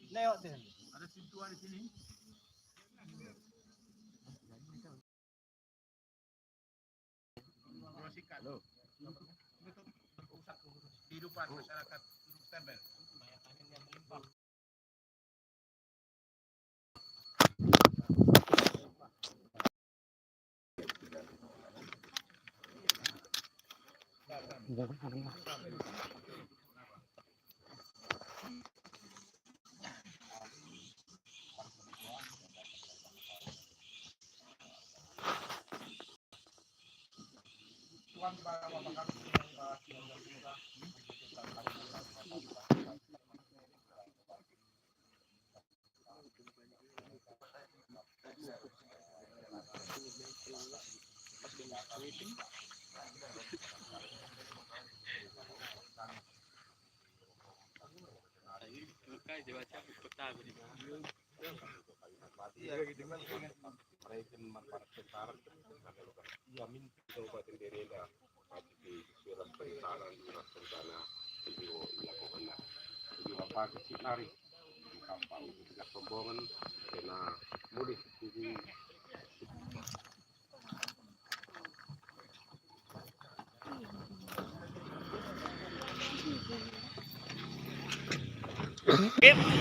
Lewat deh. Ada pintu di sini. Halo. Kehidupan masyarakat Gunung Tembel.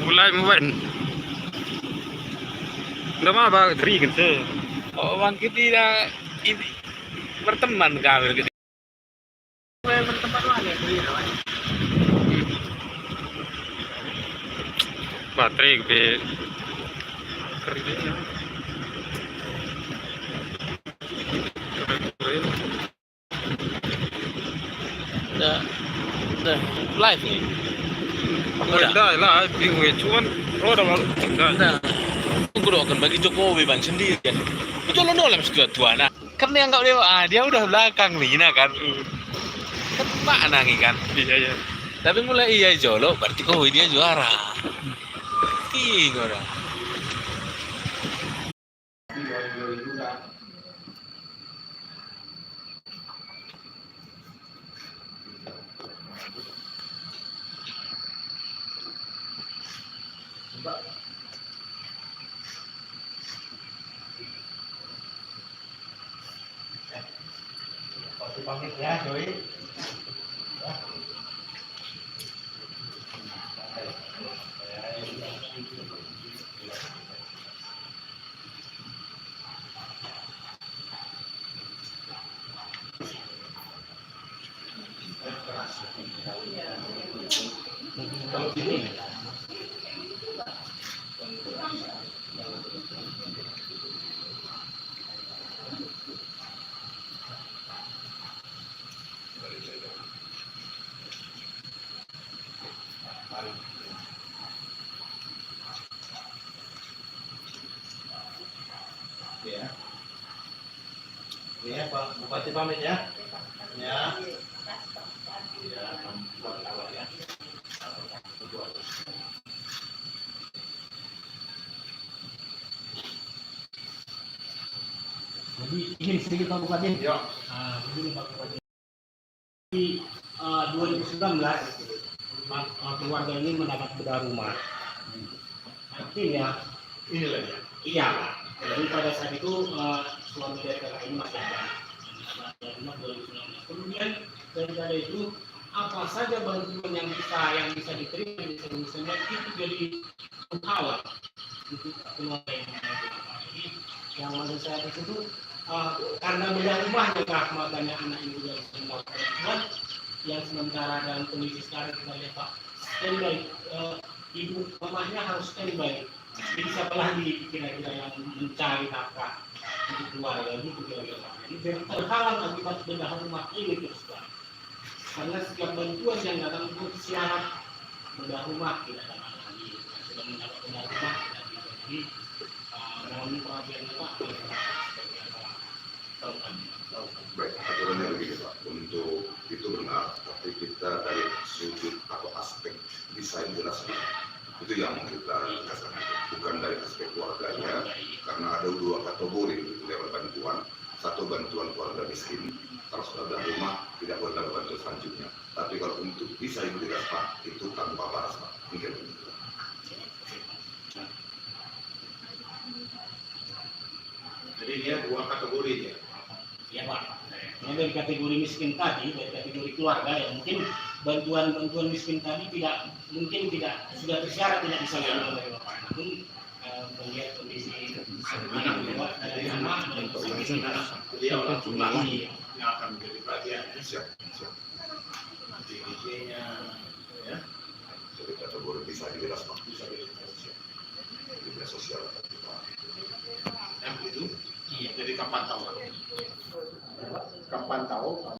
Mulai membuat udah mah apa teri gitu. Oh, bang kita ini berteman kami gitu. Berteman mana ya? Baterai gede. Kerja. Udah live nih. Udah lah, bingung cuman roda lalu. Udah. Tunggu dong, kan bagi Jokowi bang sendiri kan. Itu lo dalam tuan. Nah, kan yang nggak dia udah belakang Lina kan. Kan mana nih kan? Iya. Tapi mulai iya jolo, berarti dia juara. Tinggal dah. Pamit ya, Joy. Kalau sini ya Pak Bupati pamit ya. Ya. Jadi ini sedikit Pak Bupati. Ya. Begini Pak Bupati. Di 2019 keluarga ini mendapat bedah rumah. Artinya inilah ya. Iya Pak. Jadi pada saat itu suami dari kakak ini masih ada rumah 2019. Kemudian daripada itu apa saja bantuan yang bisa diterima di Indonesia itu jadi penghalang untuk keluarga yang jadi yang pada saat itu karena bedah rumahnya makanya anak ini juga mendapat yang sementara dalam kondisi sekarang kita lihat Pak standby ibu mamanya harus standby. Jadi siapa lagi kira-kira yang mencari nafkah untuk keluarga gitu kira-kira. Jadi terhalang akibat bedah rumah ini terus Pak. Karena setiap bantuan yang datang itu syarat bedah rumah tidak datang lagi. Sudah mendapat bedah rumah tidak bisa. Jadi mohon perhatian Pak. Baik, aturannya begini Pak, untuk itu benar, tapi kita dari sudut atau aspek desain jelasnya itu yang kita rasakan, bukan dari aspek keluarganya, karena ada dua kategori lewat bantuan. Satu, bantuan keluarga miskin. Kalau sudah ada rumah, tidak boleh ada bantuan selanjutnya. Tapi kalau untuk disabilitas Pak, itu tanpa batas Pak. Mungkin begitu. Jadi dia dua kategori ya. Ya Pak. Nah, dari kategori miskin tadi, dari kategori keluarga ya mungkin bantuan miskin tadi tidak sudah tersyarat tidak bisa diambil oleh Bapak. Namun melihat kondisi anak juga dari anak dan kondisi Dia orang tua yang akan menjadi perhatian. Siap.